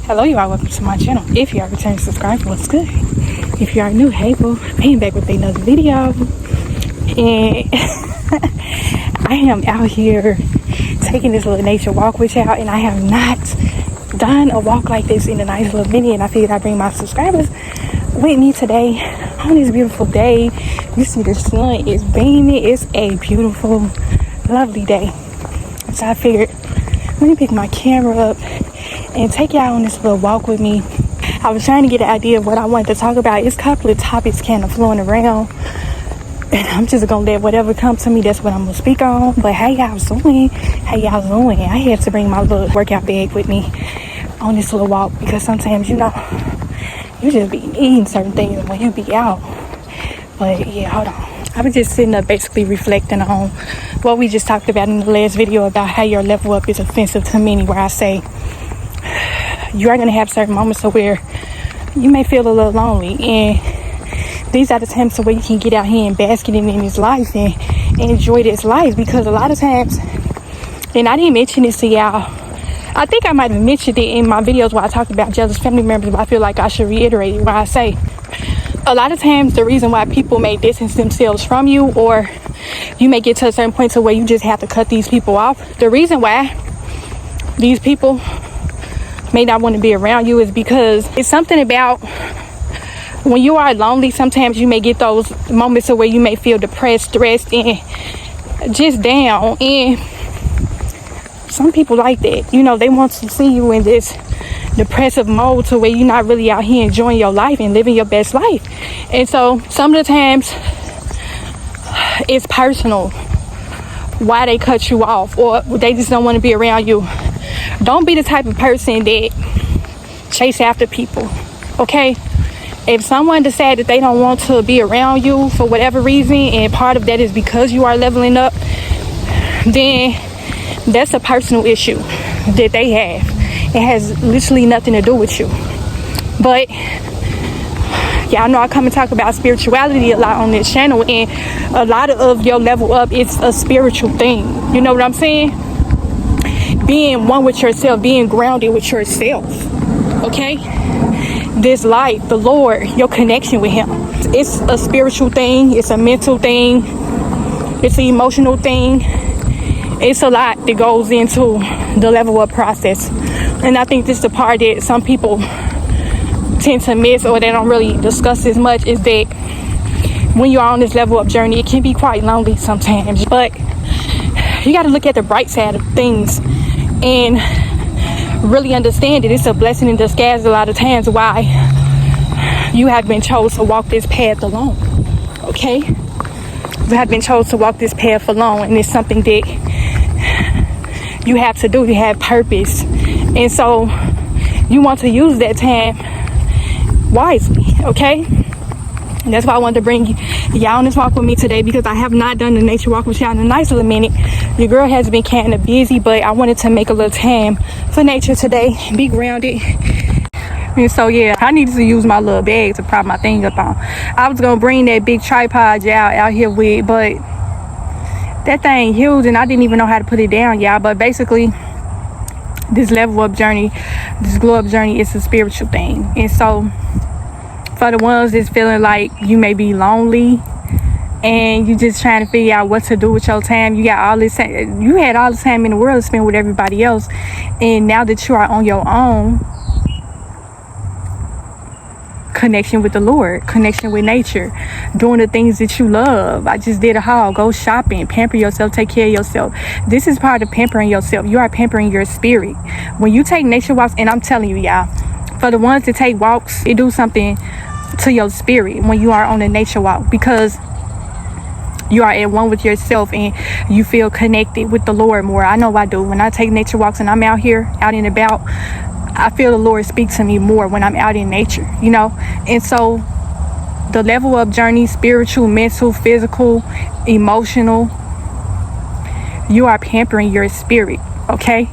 Hello, you are. Welcome to my channel. If you are a returning subscriber, what's good? If you are new, hey boo, I am back with another video. And I am out here taking this little nature walk with y'all, and I have not done a walk like this in a nice little minute, and I figured I'd bring my subscribers with me today on this beautiful day. You see the sun is beaming. It's a beautiful, lovely day. So I figured, let me pick my camera up and take y'all on this little walk with me. I was trying to get an idea of what I wanted to talk about. It's a couple of topics kind of flowing around, and I'm just gonna let whatever comes to me, that's what I'm gonna speak on. But how y'all doing? How y'all doing? I had to bring my little workout bag with me on this little walk because sometimes, you know, you just be eating certain things when you be out. But yeah, hold on. I was just sitting up basically reflecting on what we just talked about in the last video about how your level up is offensive to many, where I say you are going to have certain moments of where you may feel a little lonely, and these are the times to where you can get out here and bask in this life and enjoy this life. Because a lot of times, and I didn't mention this to y'all, I think I might have mentioned it in my videos where I talked about jealous family members, but I feel like I should reiterate it, where I say a lot of times the reason why people may distance themselves from you, or you may get to a certain point to where you just have to cut these people off, the reason why these people may not want to be around you is because it's something about when you are lonely. Sometimes you may get those moments of where you may feel depressed, stressed, and just down. And some people like that, you know, they want to see you in this depressive mode to where you're not really out here enjoying your life and living your best life. And so some of the times it's personal why they cut you off, or they just don't want to be around you. Don't be the type of person that chase after people, okay? If someone decides that they don't want to be around you for whatever reason, and part of that is because you are leveling up, then that's a personal issue that they have. It has literally nothing to do with you. But y'all know I come and talk about spirituality a lot on this channel, and a lot of your level up is a spiritual thing. You know what I'm saying? Being one with yourself, being grounded with yourself, okay? This life, the Lord, your connection with Him. It's a spiritual thing. It's a mental thing. It's an emotional thing. It's a lot that goes into the level up process. And I think this is the part that some people tend to miss, or they don't really discuss as much, is that when you're on this level up journey, it can be quite lonely sometimes. But you got to look at the bright side of things and really understand that it's a blessing in disguise a lot of times why you have been chosen to walk this path alone, okay? You have been chosen to walk this path alone, and it's something that you have to do. You have purpose, and so you want to use that time wisely, okay? And that's why I wanted to bring y'all on this walk with me today, because I have not done the nature walk with y'all in a nice little minute. Your girl has been kind of busy, but I wanted to make a little time for nature today, be grounded. And so yeah, I needed to use my little bag to prop my thing up on. I was gonna bring that big tripod y'all out here with, but that thing huge and I didn't even know how to put it down, y'all. But basically, this level up journey, this glow up journey, is a spiritual thing. And so for the ones that's feeling like you may be lonely and you just trying to figure out what to do with your time, you got all this, you had all the time in the world to spend with everybody else, and now that you are on your own, connection with the Lord, connection with nature, doing the things that you love. I just did a haul. Go shopping, pamper yourself, take care of yourself. This is part of pampering yourself. You are pampering your spirit when you take nature walks. And I'm telling you, y'all, for the ones that take walks, it do something to your spirit when you are on a nature walk, because you are at one with yourself and you feel connected with the Lord more. I know I do. When I take nature walks and I'm out here, out and about, I feel the Lord speak to me more when I'm out in nature, you know? And so the level up journey, spiritual, mental, physical, emotional, you are pampering your spirit, okay?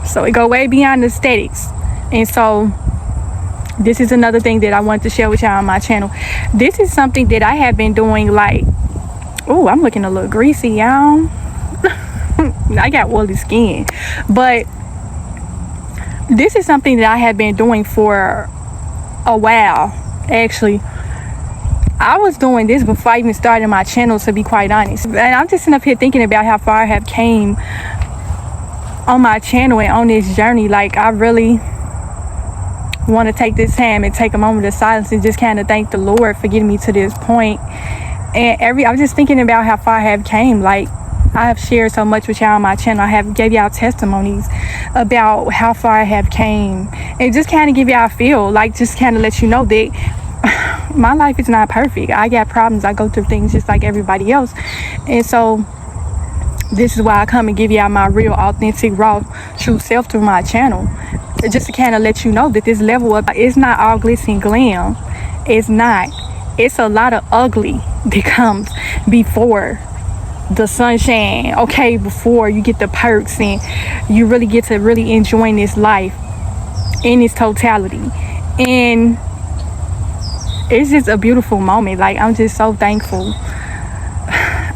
So it go way beyond aesthetics. And so this is another thing that I wanted to share with y'all on my channel. This is something that I have been doing, like, oh, I'm looking a little greasy, y'all. I got oily skin, but this is something that I have been doing for a while. Actually, I was doing this before I even started my channel, to be quite honest. And I'm just sitting up here thinking about how far I have came on my channel and on this journey. Like, I really want to take this time and take a moment of silence and just kind of thank the Lord for getting me to this point. And I'm just thinking about how far I have came. Like, I have shared so much with y'all on my channel. I have gave y'all testimonies about how far I have came, and just kind of give y'all a feel, like, just kind of let you know that my life is not perfect. I got problems. I go through things just like everybody else. And so this is why I come and give y'all my real, authentic, raw, true self through my channel, just to kind of let you know that this level up, it's not all glitz and glam. It's not. It's a lot of ugly that comes before the sunshine, okay, before you get the perks and you really get to really enjoying this life in its totality. And it's just a beautiful moment. Like, I'm just so thankful.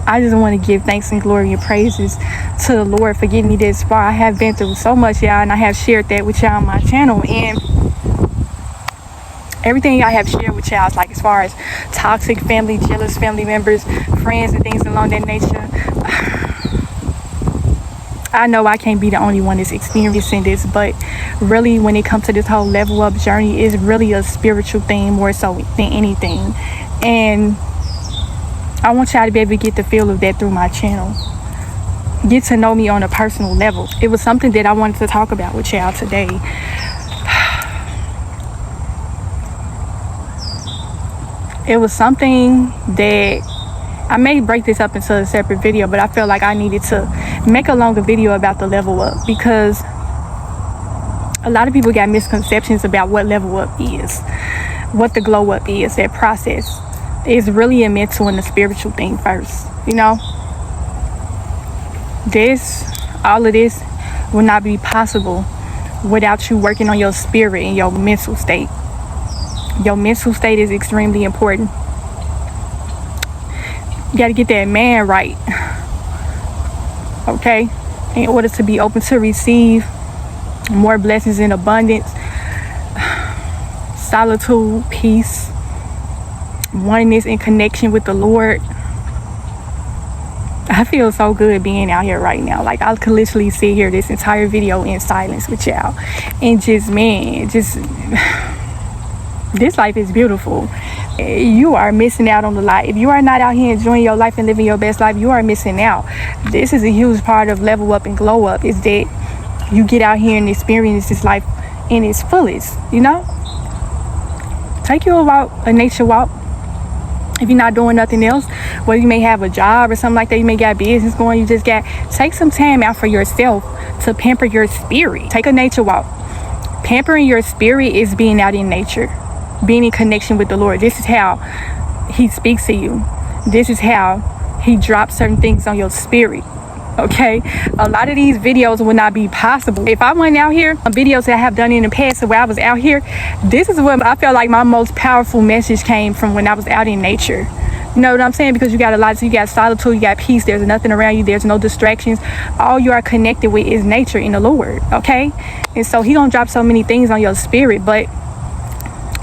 I just want to give thanks and glory and praises to the Lord for getting me this far. I have been through so much, y'all, and I have shared that with y'all on my channel. And everything I have shared with y'all is like, as far as toxic family, jealous family members, friends, and things along that nature. I know I can't be the only one that's experiencing this, but really, when it comes to this whole level up journey, it's really a spiritual thing more so than anything. And I want y'all to be able to get the feel of that through my channel. Get to know me on a personal level. It was something that I wanted to talk about with y'all today. It was something that I may break this up into a separate video, but I felt like I needed to make a longer video about the level up, because a lot of people got misconceptions about what level up is, what the glow up is. That process is really a mental and a spiritual thing first. You know, all of this will not be possible without you working on your spirit and your mental state. Your mental state is extremely important. You got to get that man right, okay, in order to be open to receive more blessings in abundance, solitude, peace, oneness, and connection with the Lord. I feel so good being out here right now. Like, I could literally sit here this entire video in silence with y'all and just this life is beautiful. You are missing out on the life. If you are not out here enjoying your life and living your best life, you are missing out. This is a huge part of level up and glow up, is that you get out here and experience this life in its fullest. You know, take you a walk, a nature walk. If you're not doing nothing else, well, you may have a job or something like that, you may got business going, you just got, take some time out for yourself to pamper your spirit. Take a nature walk. Pampering your spirit is being out in nature, being in connection with the Lord. This is how he speaks to you. This is how he drops certain things on your spirit. Okay, a lot of these videos would not be possible if I went out here. Videos that I have done in the past where I was out here, this is where I felt like my most powerful message came from, when I was out in nature. You know what I'm saying? Because you got a lot, so you got solitude, you got peace, there's nothing around you, there's no distractions. All you are connected with is nature in the Lord, okay? And so he gonna drop so many things on your spirit. But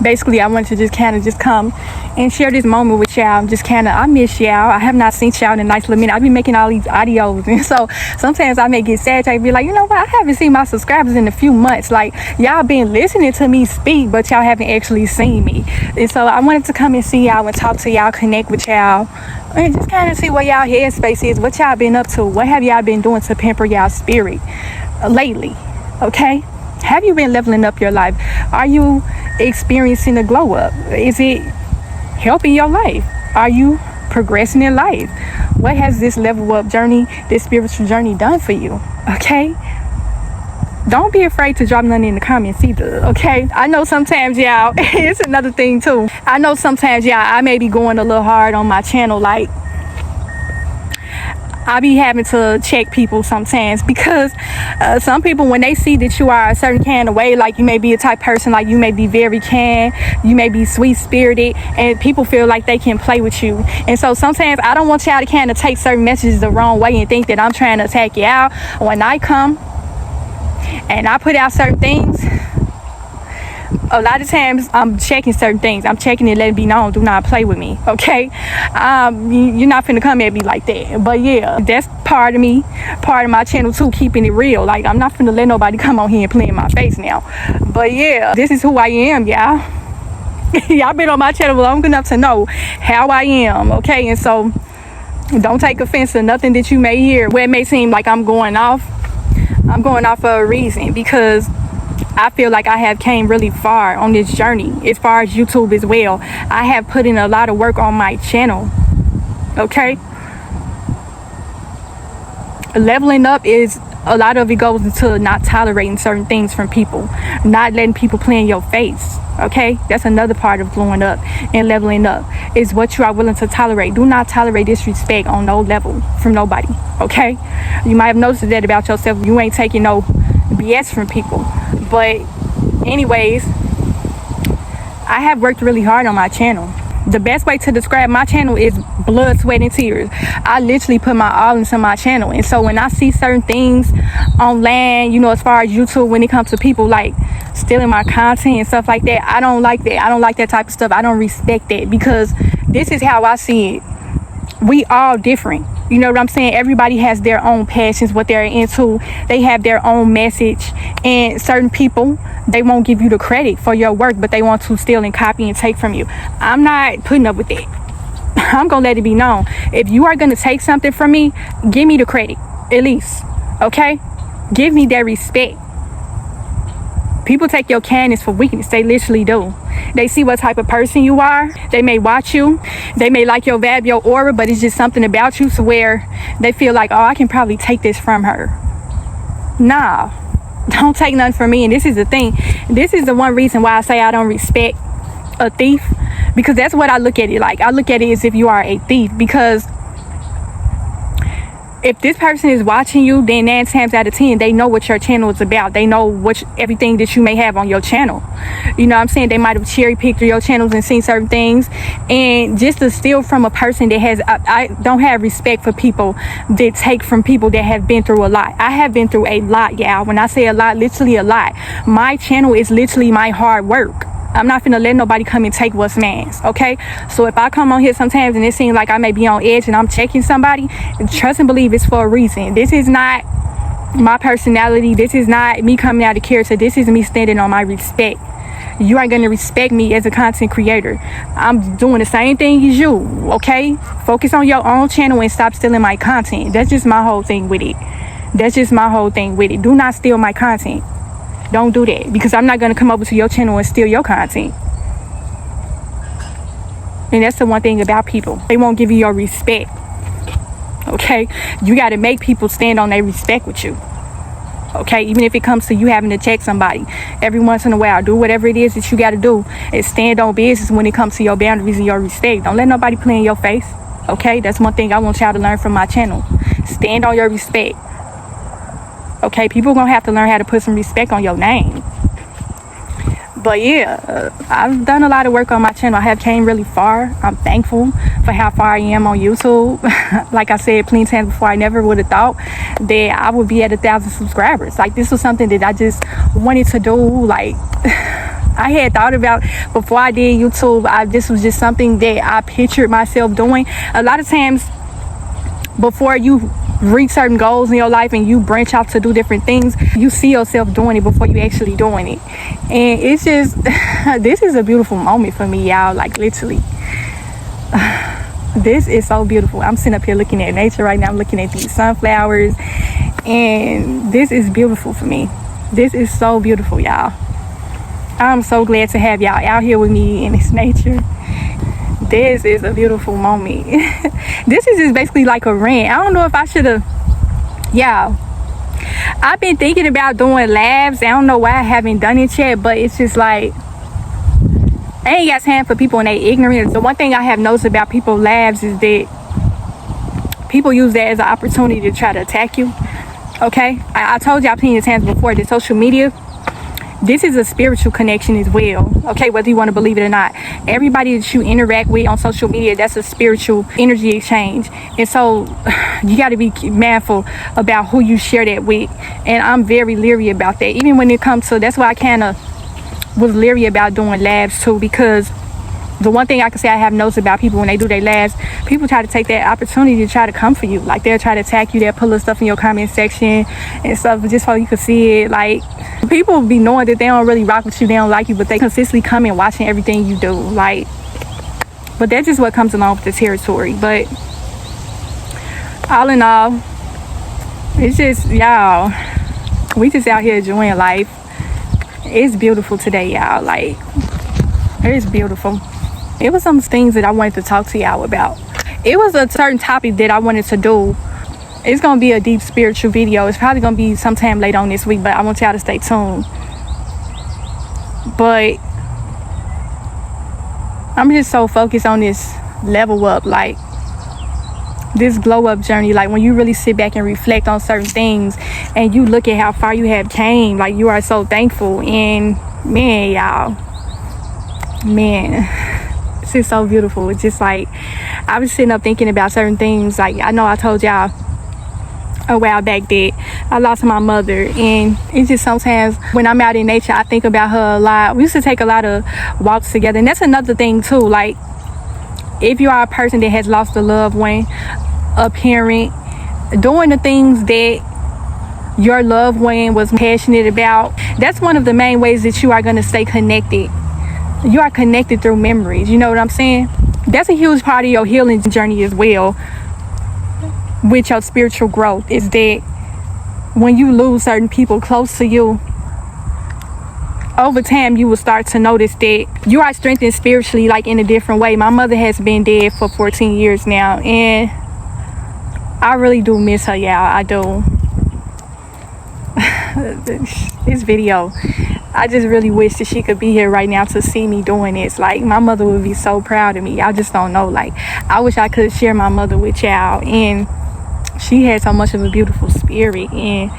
basically, I wanted to just kind of just come and share this moment with y'all. Just kind of, I miss y'all. I have not seen y'all in a nice little minute. I've been making all these audios, and so sometimes I may get sad. I be like, you know what? I haven't seen my subscribers in a few months. Like, y'all been listening to me speak, but y'all haven't actually seen me. And so I wanted to come and see y'all and talk to y'all, connect with y'all, and just kind of see what y'all headspace is, what y'all been up to, what have y'all been doing to pamper y'all spirit lately, okay? Have you been leveling up your life? Are you experiencing a glow up? Is it helping your life? Are you progressing in life? What has this level up journey, this spiritual journey done for you? Okay? Don't be afraid to drop nothing in the comments either, okay? I know sometimes, y'all, it's another thing too. I know sometimes, y'all, I may be going a little hard on my channel. Like, I be having to check people sometimes, because some people, when they see that you are a certain kind of way, like you may be a type person, like you may be very kind, you may be sweet spirited, and people feel like they can play with you. And so sometimes I don't want y'all to kind of take certain messages the wrong way and think that I'm trying to attack you out. When I come and I put out certain things, a lot of times I'm checking certain things. I'm checking it, letting it be known, do not play with me, okay? You're not finna come at me like that. But yeah, that's part of me, part of my channel too, keeping it real. Like, I'm not finna let nobody come on here and play in my face now. But yeah, this is who I am, y'all. Y'all been on my channel long enough to know how I am, okay? And so don't take offense to nothing that you may hear where it may seem like I'm going off. I'm going off for a reason, because I feel like I have came really far on this journey as far as YouTube as well. I have put in a lot of work on my channel, okay? Leveling up is, a lot of it goes into not tolerating certain things from people, not letting people play in your face, okay? That's another part of growing up and leveling up, is what you are willing to tolerate. Do not tolerate disrespect on no level from nobody, okay? You might have noticed that about yourself. You ain't taking no BS from people. But anyways, I have worked really hard on my channel. The best way to describe my channel is blood, sweat, and tears. I literally put my all into my channel. And so when I see certain things on land, you know, as far as YouTube, when it comes to people like stealing my content and stuff like that, I don't like that. I don't like that type of stuff. I don't respect that, because this is how I see it. We all different. You know what I'm saying? Everybody has their own passions, what they're into. They have their own message. And certain people, they won't give you the credit for your work, but they want to steal and copy and take from you. I'm not putting up with that. I'm going to let it be known. If you are going to take something from me, give me the credit, at least. Okay? Give me that respect. People take your kindness for weakness. They literally do. They see what type of person you are. They may watch you. They may like your vibe, your aura, but it's just something about you to where they feel like, oh, I can probably take this from her. Nah, don't take nothing from me. And this is the thing. This is the one reason why I say I don't respect a thief, because that's what I look at it like. I look at it as if you are a thief, because if this person is watching you, then 9 times out of 10, they know what your channel is about. They know everything that you may have on your channel. You know what I'm saying? They might have cherry picked your channels and seen certain things. And just to steal from a person that has, I don't have respect for people that take from people that have been through a lot. I have been through a lot, y'all. When I say a lot, literally a lot. My channel is literally my hard work. I'm not finna let nobody come and take what's man's, okay? So if I come on here sometimes and it seems like I may be on edge and I'm checking somebody, trust and believe it's for a reason. This is not my personality. This is not me coming out of character. This is me standing on my respect. You aren't gonna respect me as a content creator. I'm doing the same thing as you, okay? Focus on your own channel and stop stealing my content. That's just my whole thing with it. That's just my whole thing with it. Do not steal my content. Don't do that, because I'm not going to come over to your channel and steal your content. And that's the one thing about people. They won't give you your respect. Okay? You got to make people stand on their respect with you. Okay? Even if it comes to you having to check somebody every once in a while, do whatever it is that you got to do and stand on business when it comes to your boundaries and your respect. Don't let nobody play in your face. Okay? That's one thing I want y'all to learn from my channel. Stand on your respect. Okay, people gonna have to learn how to put some respect on your name. But yeah, I've done a lot of work on my channel. I have came really far. I'm thankful for how far I am on YouTube. Like I said plenty of times before, I never would have thought that I would be at 1,000 subscribers. Like, this was something that I just wanted to do. Like, I had thought about before I did YouTube. This was just something that I pictured myself doing. A lot of times before you reach certain goals in your life and you branch out to do different things, you see yourself doing it before you actually doing it. And it's just this is a beautiful moment for me, y'all. Like, literally, this is so beautiful. I'm sitting up here looking at nature right now. I'm looking at these sunflowers, and this is beautiful for me. This is so beautiful, y'all. I'm so glad to have y'all out here with me in this nature. This is a beautiful moment. This is just basically like a rant. I don't know if I should have, y'all. I've been thinking about doing labs. I don't know why I haven't done it yet, but it's just like, I ain't got time for people and they ignorant. The one thing I have noticed about people labs is that people use that as an opportunity to try to attack you. Okay, I told y'all plenty of times before that social media, this is a spiritual connection as well, okay, whether you want to believe it or not. Everybody that you interact with on social media, that's a spiritual energy exchange. And so you got to be mindful about who you share that with. And I'm very leery about that, even when it comes to, that's why I kind of was leery about doing labs too, because the one thing I can say I have noticed about people when they do their labs, people try to take that opportunity to try to come for you. Like, they'll try to attack you, they'll pull up stuff in your comment section and stuff just so you can see it. Like, people be knowing that they don't really rock with you, they don't like you, but they consistently come and watching everything you do. Like, but that's just what comes along with the territory. But all in all, it's just, y'all, we just out here enjoying life. It's beautiful today, y'all. Like, it's beautiful. It was some things that I wanted to talk to y'all about. It was a certain topic that I wanted to do. It's gonna be a deep spiritual video. It's probably gonna be sometime later on this week, but I want y'all to stay tuned. But I'm just so focused on this level up, like this glow up journey. Like, when you really sit back and reflect on certain things and you look at how far you have came, like, you are so thankful. And man, y'all, man, this is so beautiful. It's just like, I was sitting up thinking about certain things. Like, I know I told y'all a while back that I lost my mother, and it's just sometimes when I'm out in nature, I think about her a lot. We used to take a lot of walks together, and that's another thing too. Like, if you are a person that has lost a loved one, a parent, doing the things that your loved one was passionate about, that's one of the main ways that you are going to stay connected. You are connected through memories. You know what I'm saying? That's a huge part of your healing journey as well, with your spiritual growth, is that when you lose certain people close to you, over time you will start to notice that you are strengthened spiritually, like, in a different way. My mother has been dead for 14 years now, and I really do miss her, y'all. I do. This video, I just really wish that she could be here right now to see me doing this. Like, my mother would be so proud of me. Y'all just don't know. Like, I wish I could share my mother with y'all. And she had so much of a beautiful spirit. And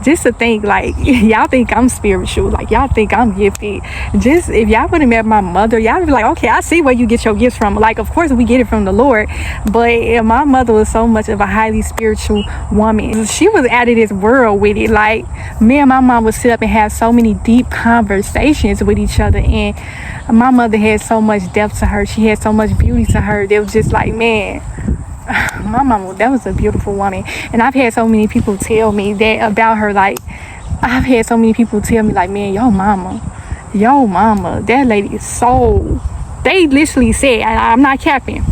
just to think, like, y'all think I'm spiritual, like, y'all think I'm gifted. Just, if y'all would have met my mother, y'all would be like, okay, I see where you get your gifts from. Like, of course we get it from the Lord, but my mother was so much of a highly spiritual woman. She was out of this world with it. Like, me and my mom would sit up and have so many deep conversations with each other, and my mother had so much depth to her. She had so much beauty to her. They was just like, man, my mama, that was a beautiful woman. And I've had so many people tell me that about her. Like, I've had so many people tell me, like, man, your mama, that lady is so, they literally said, and I'm not capping,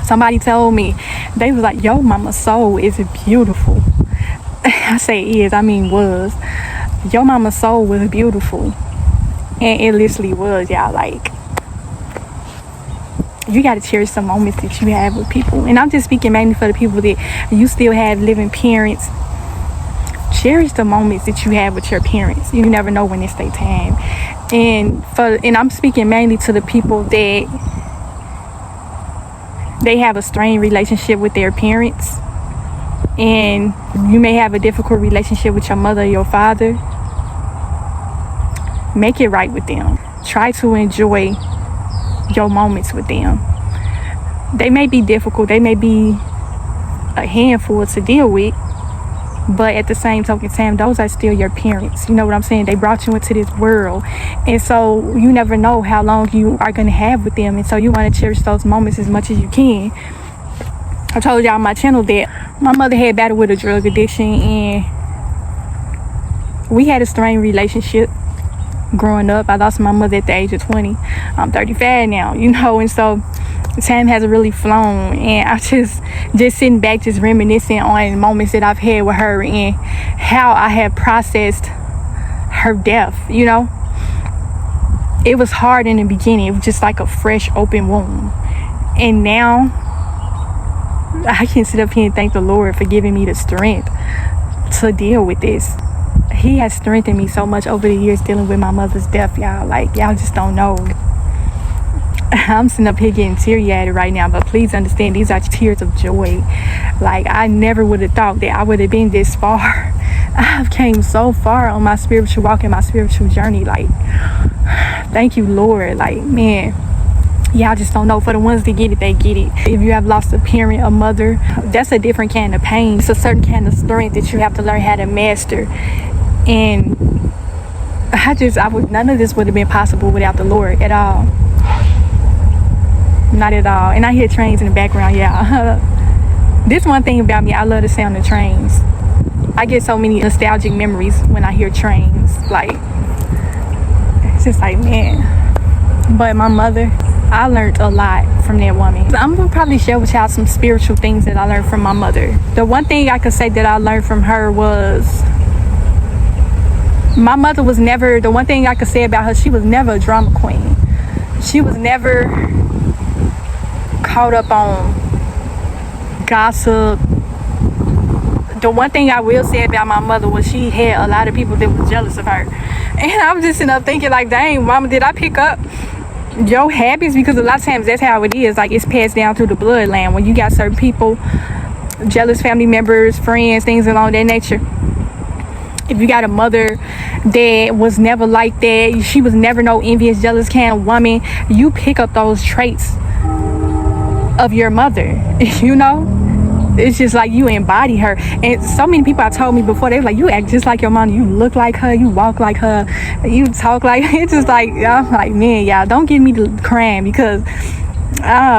somebody told me, they was like, your mama's soul is beautiful. I say is, I mean was. Your mama's soul was beautiful. And it literally was, y'all. Like, you got to cherish the moments that you have with people. And I'm just speaking mainly for the people that you still have living parents. Cherish the moments that you have with your parents. You never know when it's their time. And I'm speaking mainly to the people that they have a strained relationship with their parents, and you may have a difficult relationship with your mother or your father. Make it right with them. Try to enjoy your moments with them. They may be difficult, they may be a handful to deal with, but at the same token time, those are still your parents. You know what I'm saying? They brought you into this world, and so you never know how long you are going to have with them, and so you want to cherish those moments as much as you can. I told y'all on my channel that my mother had battled with a drug addiction, and we had a strained relationship growing up. I lost my mother at the age of 20. I'm 35 now, you know, and so time has really flown, and I just sitting back, just reminiscing on moments that I've had with her and how I have processed her death. You know, it was hard in the beginning. It was just like a fresh open wound, and now I can sit up here and thank the Lord for giving me the strength to deal with this. He has strengthened me so much over the years dealing with my mother's death, y'all. Like, y'all just don't know. I'm sitting up here getting teary-eyed right now, but please understand, these are tears of joy. Like, I never would have thought that I would have been this far I have came so far on my spiritual walk and my spiritual journey. Like, thank you, Lord. Like, man, y'all just don't know. For the ones that get it, they get it. If you have lost a parent, a mother, that's a different kind of pain. It's a certain kind of strength that you have to learn how to master. And none of this would have been possible without the Lord at all. Not at all. And I hear trains in the background, y'all. This one thing about me, I love the sound of trains. I get so many nostalgic memories when I hear trains. Like, it's just like, man. But my mother, I learned a lot from that woman. I'm gonna probably share with y'all some spiritual things that I learned from my mother. The one thing I could say that I learned from her was, my mother was never, the one thing I could say about her, she was never a drama queen. She was never caught up on gossip. The one thing I will say about my mother was she had a lot of people that was jealous of her. And I'm just sitting up thinking like, dang, mama, did I pick up your habits? Because a lot of times that's how it is. Like, it's passed down through the bloodline. When you got certain people, jealous family members, friends, things along that nature. If you got a mother that was never like that, she was never no envious, jealous kind of woman, you pick up those traits of your mother, you know? It's just like you embody her. And so many people have told me before, they were like, you act just like your mom, you look like her, you walk like her, you talk like her. It's just like, I'm like, man, y'all, don't give me the crying, because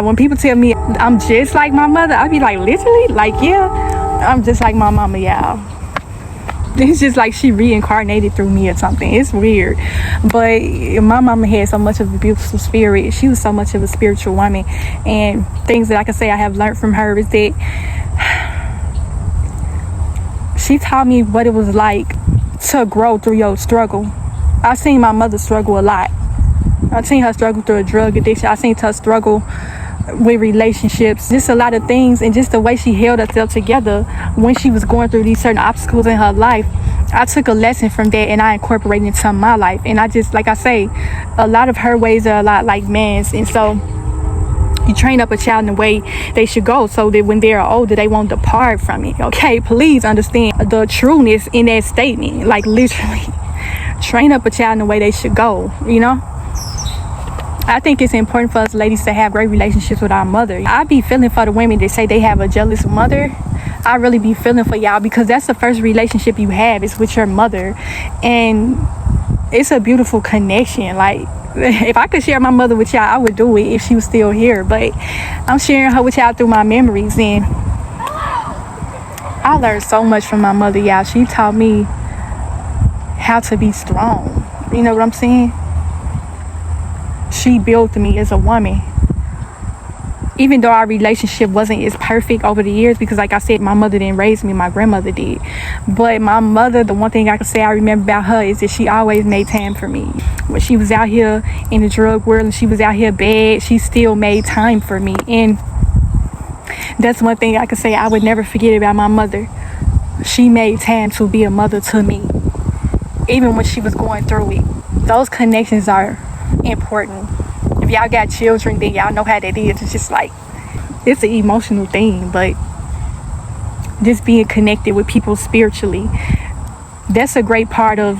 when people tell me I'm just like my mother, I be like, literally? Like, yeah, I'm just like my mama, y'all. It's just like she reincarnated through me or something. It's weird. But my mama had so much of a beautiful spirit. She was so much of a spiritual woman. And things that I can say I have learned from her is that she taught me what it was like to grow through your struggle. I've seen my mother struggle a lot. I've seen her struggle through a drug addiction. I've seen her struggle with relationships, just a lot of things, and just the way she held herself together when she was going through these certain obstacles in her life. I took a lesson from that and I incorporated it into my life. And I just, like I say, a lot of her ways are a lot like man's. And so you train up a child in the way they should go, so that when they're older, they won't depart from it. Okay, please understand the trueness in that statement. Like, literally, train up a child in the way they should go, you know? I think it's important for us ladies to have great relationships with our mother. I be feeling for the women that say they have a jealous mother. I really be feeling for y'all, because that's the first relationship you have is with your mother. And it's a beautiful connection. Like, if I could share my mother with y'all, I would do it if she was still here. But I'm sharing her with y'all through my memories. And I learned so much from my mother, y'all. She taught me how to be strong. You know what I'm saying? She built me as a woman. Even though our relationship wasn't as perfect over the years, because like I said, my mother didn't raise me, my grandmother did. But my mother, the one thing I can say I remember about her is that she always made time for me. When she was out here in the drug world and she was out here bad, she still made time for me. And that's one thing I can say I would never forget about my mother. She made time to be a mother to me, even when she was going through it. Those connections are important. If y'all got children, then y'all know how that is. It's just like, it's an emotional thing. But just being connected with people spiritually, that's a great part of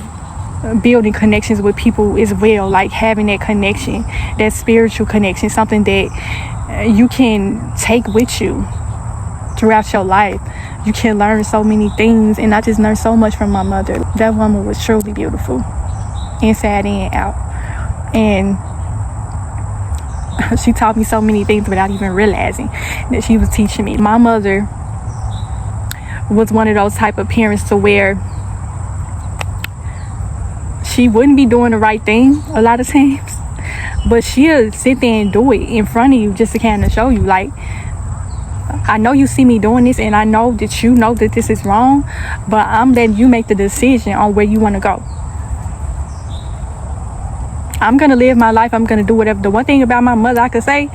building connections with people as well. Like, having that connection, that spiritual connection, something that you can take with you throughout your life. You can learn so many things, and I just learned so much from my mother. That woman was truly beautiful, inside and out. And she taught me so many things without even realizing that she was teaching me. My mother was one of those type of parents to where she wouldn't be doing the right thing a lot of times, but she'll sit there and do it in front of you just to kind of show you, like, I know you see me doing this, and I know that you know that this is wrong, but I'm letting you make the decision on where you want to go. I'm going to live my life. I'm going to do whatever. The one thing about my mother I could say,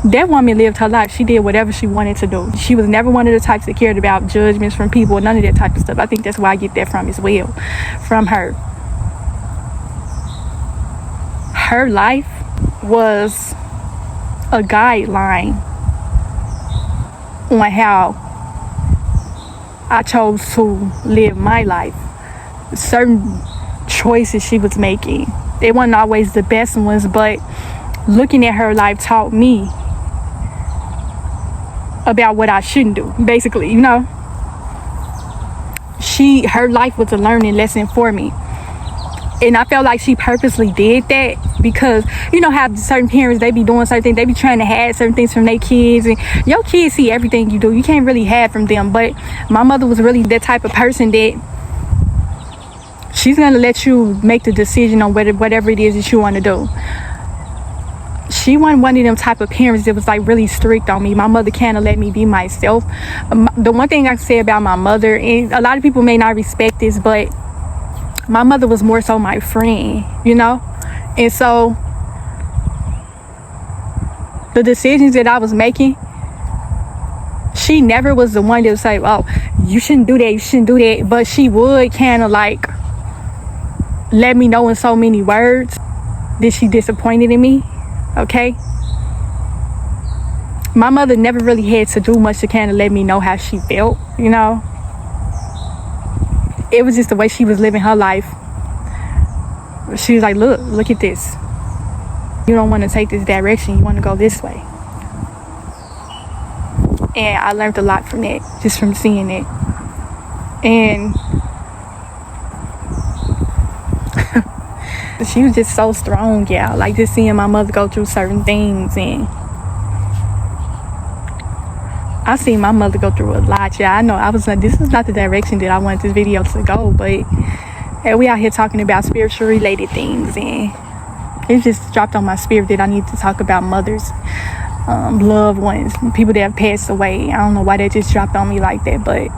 that woman lived her life. She did whatever she wanted to do. She was never one of the types that cared about judgments from people, none of that type of stuff. I think that's where I get that from as well, from her. Her life was a guideline on how I chose to live my life. Certain choices she was making, they weren't always the best ones, but looking at her life taught me about what I shouldn't do, basically, you know. Her life was a learning lesson for me. And I felt like she purposely did that because, you know how certain parents, they be doing certain things, they be trying to hide certain things from their kids, and your kids see everything you do. You can't really hide from them. But my mother was really that type of person that she's gonna let you make the decision on whatever it is that you want to do. She wasn't one of them type of parents that was like really strict on me. My mother kind of let me be myself. The one thing I can say about my mother, and a lot of people may not respect this, but my mother was more so my friend, you know. And so the decisions that I was making, she never was the one that would say, oh, you shouldn't do that, you shouldn't do that. But she would kind of like let me know in so many words that she disappointed in me. Okay, my mother never really had to do much to kind of let me know how she felt, you know. It was just the way she was living her life. She was like, look at this, you don't want to take this direction, you want to go this way. And I learned a lot from that, just from seeing it. And she was just so strong, y'all. Like, just seeing my mother go through certain things, and I seen my mother go through a lot, y'all. I know I was like, this is not the direction that I wanted this video to go, but we out here talking about spiritual related things, and it just dropped on my spirit that I need to talk about mothers, loved ones, people that have passed away. I don't know why that just dropped on me like that, but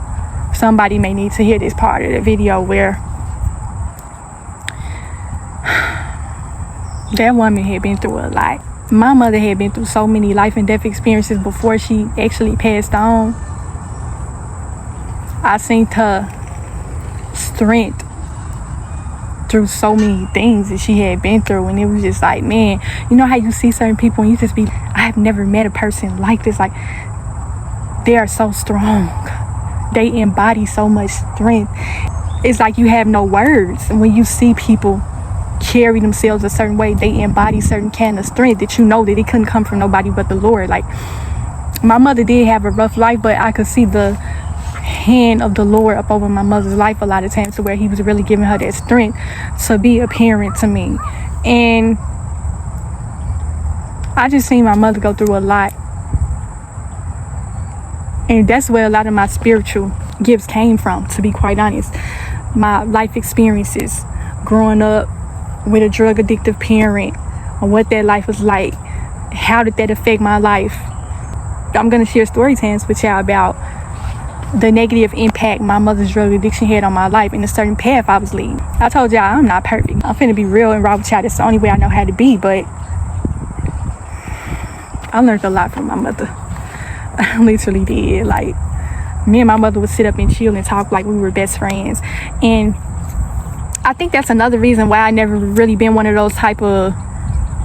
somebody may need to hear this part of the video where that woman had been through a lot. My mother had been through so many life and death experiences before she actually passed on. I seen her strength through so many things that she had been through, and it was just like, man, you know how you see certain people and you just be, I have never met a person like this. Like, they are so strong, they embody so much strength. It's like you have no words. And when you see people carry themselves a certain way, they embody certain kind of strength that you know that it couldn't come from nobody but the Lord. Like, my mother did have a rough life, but I could see the hand of the Lord up over my mother's life a lot of times, to where he was really giving her that strength to be a parent to me. And I just seen my mother go through a lot, and that's where a lot of my spiritual gifts came from, to be quite honest. My life experiences growing up with a drug addictive parent, and what that life was like, how did that affect my life. I'm gonna share story times with y'all about the negative impact my mother's drug addiction had on my life and a certain path I was leading. I told y'all I'm not perfect. I'm finna be real and raw with y'all. That's the only way I know how to be, but I learned a lot from my mother. I literally did. Like, me and my mother would sit up and chill and talk like we were best friends. And I think that's another reason why I never really been one of those type of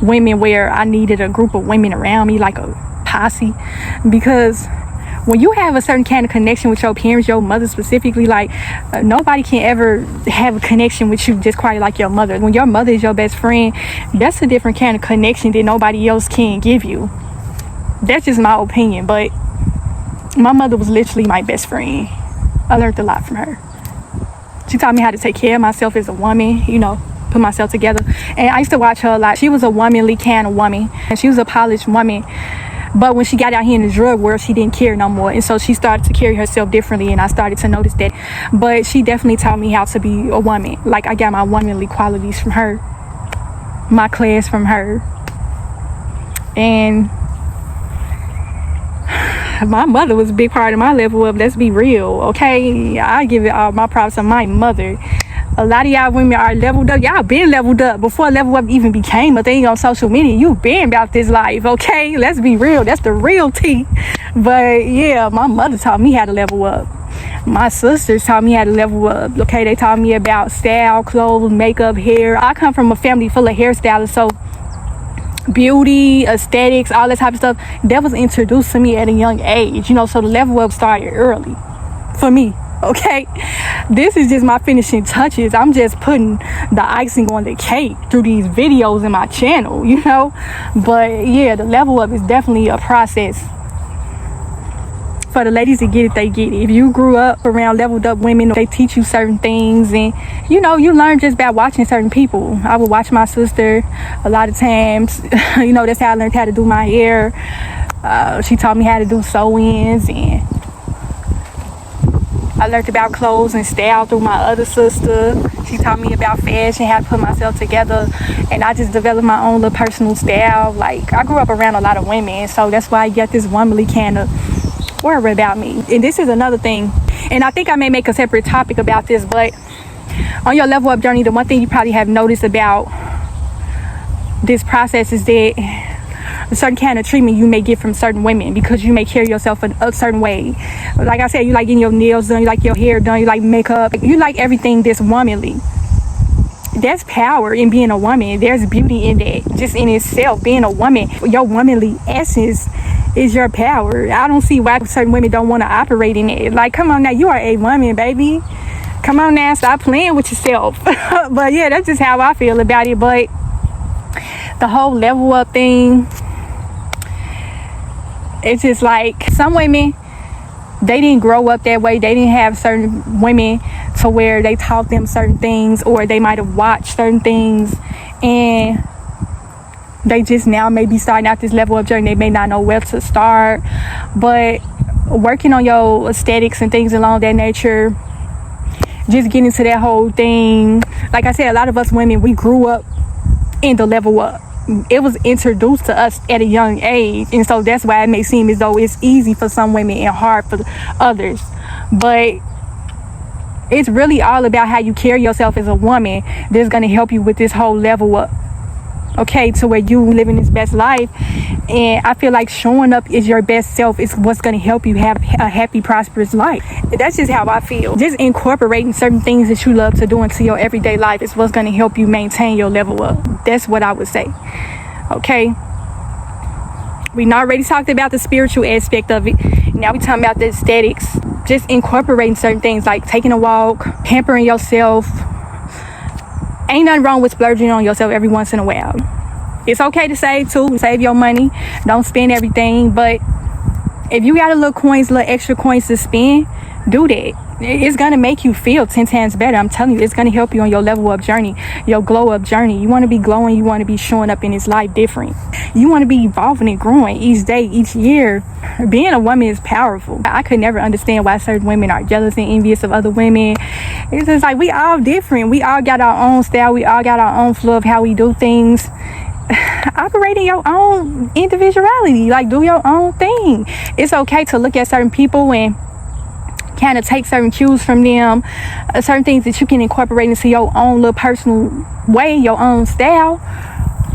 women where I needed a group of women around me, like a posse. Because when you have a certain kind of connection with your parents, your mother specifically, like, nobody can ever have a connection with you just quite like your mother. When your mother is your best friend, that's a different kind of connection that nobody else can give you. That's just my opinion, but my mother was literally my best friend. I learned a lot from her. She taught me how to take care of myself as a woman, you know, put myself together. And I used to watch her a lot. She was a womanly kind of woman, and she was a polished woman. But when she got out here in the drug world, she didn't care no more. And so she started to carry herself differently, and I started to notice that. But she definitely taught me how to be a woman. Like, I got my womanly qualities from her, my class from her. And my mother was a big part of my level up. Let's be real, okay? I give it all my props to my mother. A lot of y'all women are leveled up. Y'all been leveled up before level up even became a thing on social media. You been about this life, okay? Let's be real. That's the real tea. But yeah, my mother taught me how to level up. My sisters taught me how to level up, okay? They taught me about style, clothes, makeup, hair. I come from a family full of hairstylists, so beauty, aesthetics, all that type of stuff, that was introduced to me at a young age, you know. So the level up started early for me. Okay, this is just my finishing touches. I'm just putting the icing on the cake through these videos in my channel, you know. But yeah, the level up is definitely a process. For the ladies that get it, they get it. If you grew up around leveled up women, they teach you certain things, and you know, you learn just by watching certain people. I would watch my sister a lot of times. You know, that's how I learned how to do my hair. She taught me how to do sew-ins, and I learned about clothes and style through my other sister. She taught me about fashion, how to put myself together, and I just developed my own little personal style. Like, I grew up around a lot of women, so that's why I get this womanly kind of worry about me. And this is another thing, and I think I may make a separate topic about this, but on your level up journey, the one thing you probably have noticed about this process is that a certain kind of treatment you may get from certain women because you may carry yourself in a certain way. Like I said, you like getting your nails done, you like your hair done, you like makeup, you like everything that's womanly. There's power in being a woman. There's beauty in that, just in itself. Being a woman, your womanly essence is your power. I don't see why certain women don't want to operate in it. Like, come on now, you are a woman, baby. Come on now, stop playing with yourself. But yeah, that's just how I feel about it. But the whole level up thing, it's just like some women, they didn't grow up that way. They didn't have certain women to where they taught them certain things, or they might have watched certain things, and they just now may be starting out this level of journey. They may not know where to start, but working on your aesthetics and things along that nature, just getting to that whole thing. Like I said, a lot of us women, we grew up in the level up. It was introduced to us at a young age, and so that's why it may seem as though it's easy for some women and hard for others. But it's really all about how you carry yourself as a woman that's going to help you with this whole level up, okay, to where you living this best life. And I feel like showing up as your best self is what's going to help you have a happy, prosperous life. That's just how I feel. Just incorporating certain things that you love to do into your everyday life is what's going to help you maintain your level up. That's what I would say. Okay, we already talked about the spiritual aspect of it. Now we talking about the aesthetics. Just incorporating certain things like taking a walk, pampering yourself. Ain't nothing wrong with splurging on yourself every once in a while. It's okay to save too. Save your money. Don't spend everything. But if you got a little extra coins to spend, do that. It's going to make you feel 10 times better. I'm telling you, it's going to help you on your level up journey, your glow up journey. You want to be glowing. You want to be showing up in this life different. You want to be evolving and growing each day, each year. Being a woman is powerful. I could never understand why certain women are jealous and envious of other women. It's just like, we all different. We all got our own style. We all got our own flow of how we do things. Operate in your own individuality. Like, do your own thing. It's okay to look at certain people and kind of take certain cues from them, certain things that you can incorporate into your own little personal way, your own style.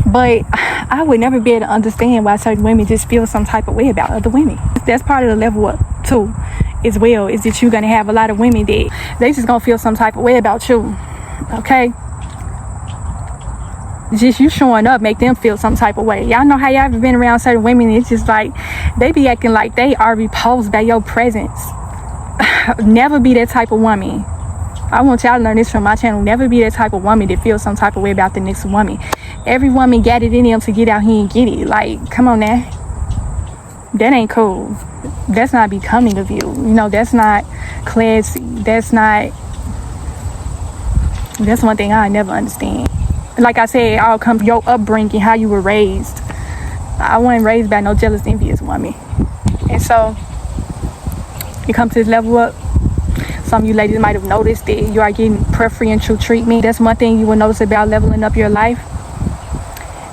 But I would never be able to understand why certain women just feel some type of way about other women. That's part of the level up too, as well, is that you're gonna have a lot of women that they just gonna feel some type of way about you. Okay, just you showing up make them feel some type of way. Y'all know how y'all ever been around certain women, it's just like they be acting like they are repulsed by your presence. Never be that type of woman. I want y'all to learn this from my channel. Never be that type of woman that feels some type of way about the next woman. Every woman got it in them to get out here and get it. Like, come on now. That ain't cool. That's not becoming of you. You know, that's not classy. That's one thing I never understand. Like I said, it all comes from your upbringing, how you were raised. I wasn't raised by no jealous, envious woman. And so it comes to this level up. Some of you ladies might have noticed that you are getting preferential treatment. That's one thing you will notice about leveling up your life.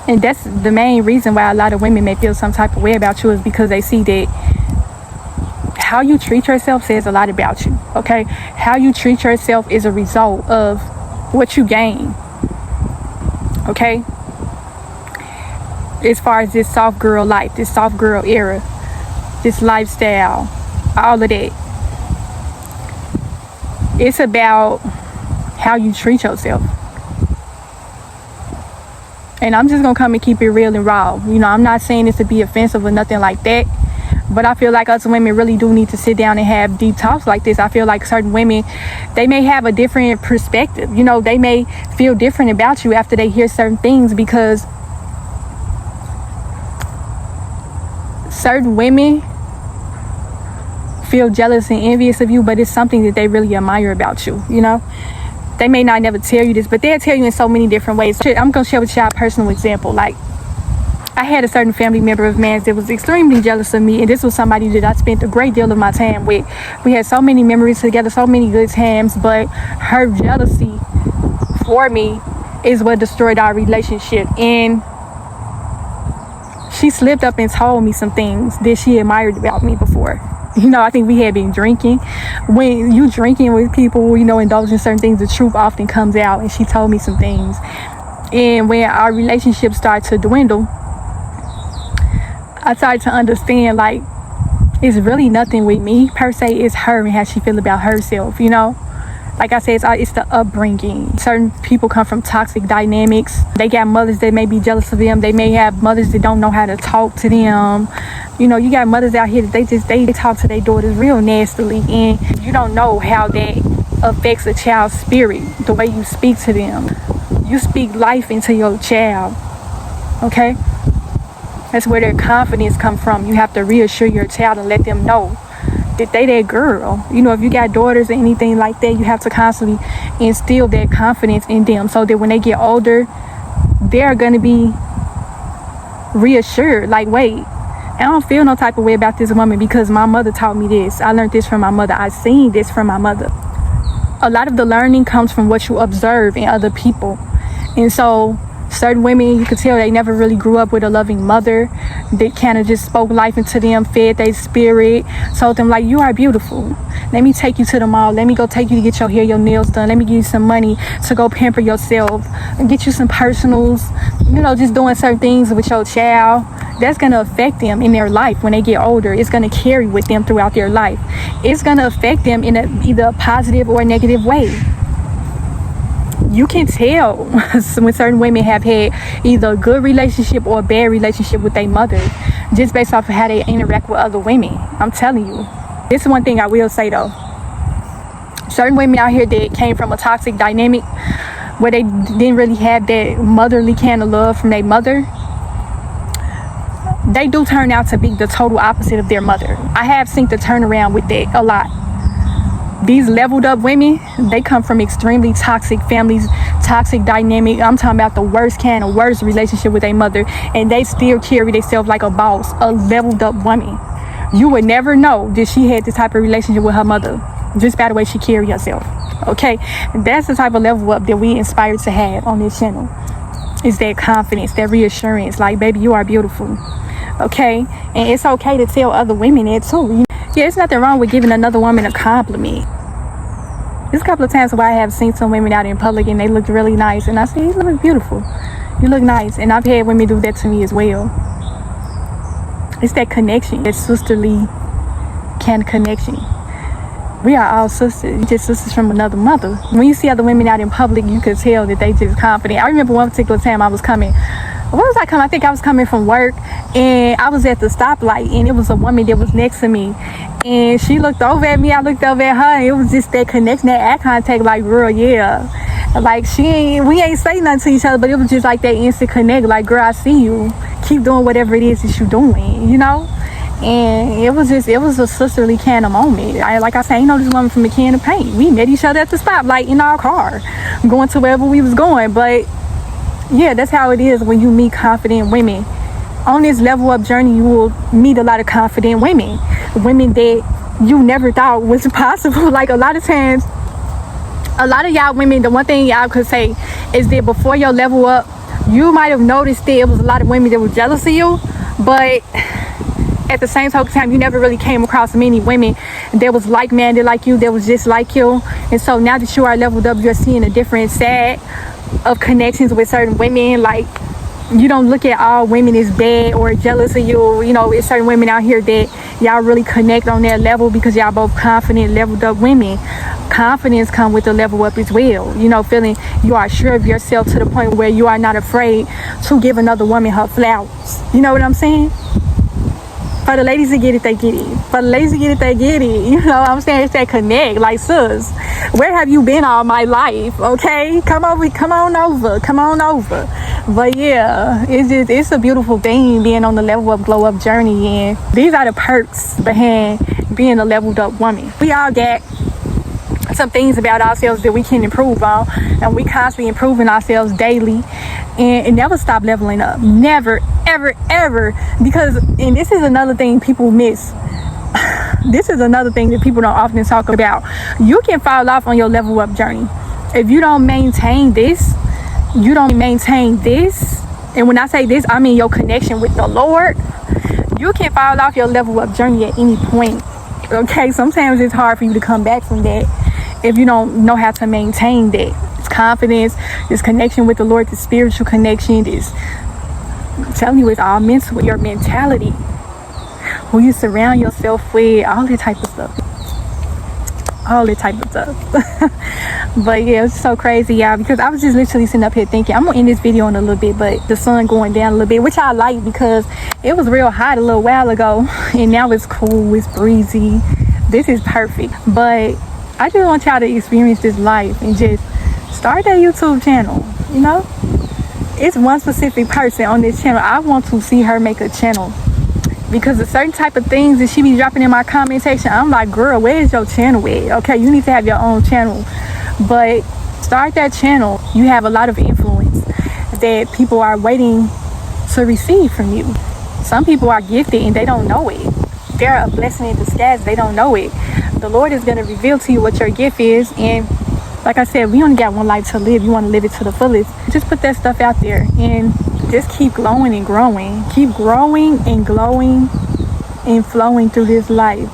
And that's the main reason why a lot of women may feel some type of way about you, is because they see that how you treat yourself says a lot about you. Okay, how you treat yourself is a result of what you gain. Okay, as far as this soft girl life, this soft girl era, this lifestyle, all of that, it's about how you treat yourself. And I'm just gonna come and keep it real and raw. You know, I'm not saying this to be offensive or nothing like that, But I feel like us women really do need to sit down and have deep talks like this. I feel like certain women, they may have a different perspective. You know, they may feel different about you after they hear certain things, because certain women feel jealous and envious of you, but it's something that they really admire about you, you know? They may not never tell you this, but they'll tell you in so many different ways. I'm gonna share with y'all a personal example. Like, I had a certain family member of mine that was extremely jealous of me, and this was somebody that I spent a great deal of my time with. We had so many memories together, so many good times, but her jealousy for me is what destroyed our relationship. And she slipped up and told me some things that she admired about me before. You know, I think we had been drinking. When you drinking with people, you know, indulging certain things, the truth often comes out. And she told me some things. And when our relationship started to dwindle, I started to understand, like, it's really nothing with me per se. It's her and how she feel about herself, you know. Like I said, it's the upbringing. Certain people come from toxic dynamics. They got mothers that may be jealous of them. They may have mothers that don't know how to talk to them. You know, you got mothers out here that they talk to their daughters real nastily, and you don't know how that affects a child's spirit, the way you speak to them. You speak life into your child, okay? That's where their confidence comes from. You have to reassure your child and let them know that they that girl. You know, if you got daughters or anything like that, you have to constantly instill that confidence in them, so that when they get older, they're going to be reassured, like, wait, I don't feel no type of way about this woman because my mother taught me this. I learned this from my mother. I seen this from my mother. A lot of the learning comes from what you observe in other people. And so certain women, you could tell they never really grew up with a loving mother. They kind of just spoke life into them, fed their spirit, told them, like, you are beautiful. Let me take you to the mall. Let me go take you to get your hair, your nails done. Let me give you some money to go pamper yourself and get you some personals. You know, just doing certain things with your child. That's going to affect them in their life when they get older. It's going to carry with them throughout their life. It's going to affect them in either a positive or a negative way. You can tell when certain women have had either a good relationship or a bad relationship with their mother, just based off of how they interact with other women. I'm telling you. This is one thing I will say though. Certain women out here that came from a toxic dynamic where they didn't really have that motherly kind of love from their mother, they do turn out to be the total opposite of their mother. I have seen the turnaround with that a lot. These leveled up women, they come from extremely toxic families, toxic dynamic. I'm talking about the worst kind of worst relationship with their mother, and they still carry themselves like a boss, a leveled up woman. You would never know that she had this type of relationship with her mother just by the way she carried herself. Okay, that's the type of level up that we inspire to have on this channel. Is that confidence, that reassurance, like, baby, you are beautiful. Okay, and it's okay to tell other women that too. Yeah, it's nothing wrong with giving another woman a compliment. There's a couple of times where I have seen some women out in public and they looked really nice, and I say, you look beautiful, you look nice. And I've had women do that to me as well. It's that connection, that sisterly kind of connection. We are all sisters, just sisters from another mother. When you see other women out in public, you could tell that they just confident. I remember one particular time I was coming. Where was I coming? I think I was coming from work, and I was at the stoplight, and it was a woman that was next to me, and she looked over at me, I looked over at her, and it was just that connection, that eye contact, like, girl, yeah. Like, we ain't say nothing to each other, but it was just like that instant connect, like, girl, I see you. Keep doing whatever it is that you're doing, you know? And it was a sisterly kind of moment. Like I said, I know this woman from a can of paint. We met each other at the stoplight in our car, going to wherever we was going, but yeah, that's how it is when you meet confident women. On this level up journey, you will meet a lot of confident women that you never thought was possible. Like, a lot of times, a lot of y'all women, the one thing y'all could say is that before your level up, you might have noticed that it was a lot of women that were jealous of you, but at the same time, you never really came across many women that was like-minded like you, that was just like you. And so now that you are leveled up, you're seeing a different side of connections with certain women. Like, you don't look at all women as bad or jealous of you. You know, it's certain women out here that y'all really connect on that level because y'all both confident, leveled up women. Confidence come with the level up as well. You know, feeling you are sure of yourself to the point where you are not afraid to give another woman her flowers. You know what I'm saying? For the ladies to get it, they get it. For the ladies to get it, they get it. You know what I'm saying? It's that connect. Like, sis, where have you been all my life? Okay? Come on over. But yeah, it's a beautiful thing being on the level up, glow up journey. And these are the perks behind being a leveled up woman. We all get some things about ourselves that we can improve on, and we constantly improving ourselves daily, and never stop leveling up. Never, ever. Because, and this is another thing people miss. This is another thing that people don't often talk about. You can fall off on your level up journey if you don't maintain this. You don't maintain this, and when I say this, I mean your connection with the Lord. You can fall off your level up journey at any point. Okay, sometimes it's hard for you to come back from that if you don't know how to maintain that. It's confidence, this connection with the Lord, the spiritual connection. I'm telling you, it's all mental with your mentality, who you surround yourself with, all that type of stuff. But yeah, it's so crazy, y'all, because I was just literally sitting up here thinking I'm gonna end this video in a little bit, but the sun going down a little bit, which I like because it was real hot a little while ago, and now it's cool, it's breezy. This is perfect. But I just want y'all to experience this life and just start that YouTube channel. You know, it's one specific person on this channel. I want to see her make a channel, because of certain type of things that she be dropping in my comment section. I'm like, girl, where is your channel at? Okay, you need to have your own channel. But start that channel. You have a lot of influence that people are waiting to receive from you. Some people are gifted and they don't know it. They're a blessing in disguise. They don't know it. The Lord is going to reveal to you what your gift is. And like I said, we only got one life to live. You want to live it to the fullest. Just put that stuff out there and just keep glowing and growing. Keep growing and glowing and flowing through this life.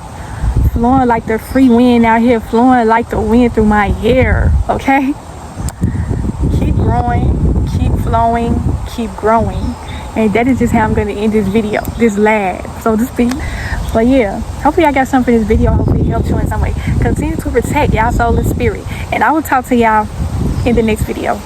Flowing like the free wind out here. Flowing like the wind through my hair. Okay? Keep growing. Keep flowing. Keep growing. And that is just how I'm going to end this video. This live, so to speak. But yeah, hopefully I got something for this video. Hopefully it helped you in some way. Continue to protect y'all soul and spirit. And I will talk to y'all in the next video.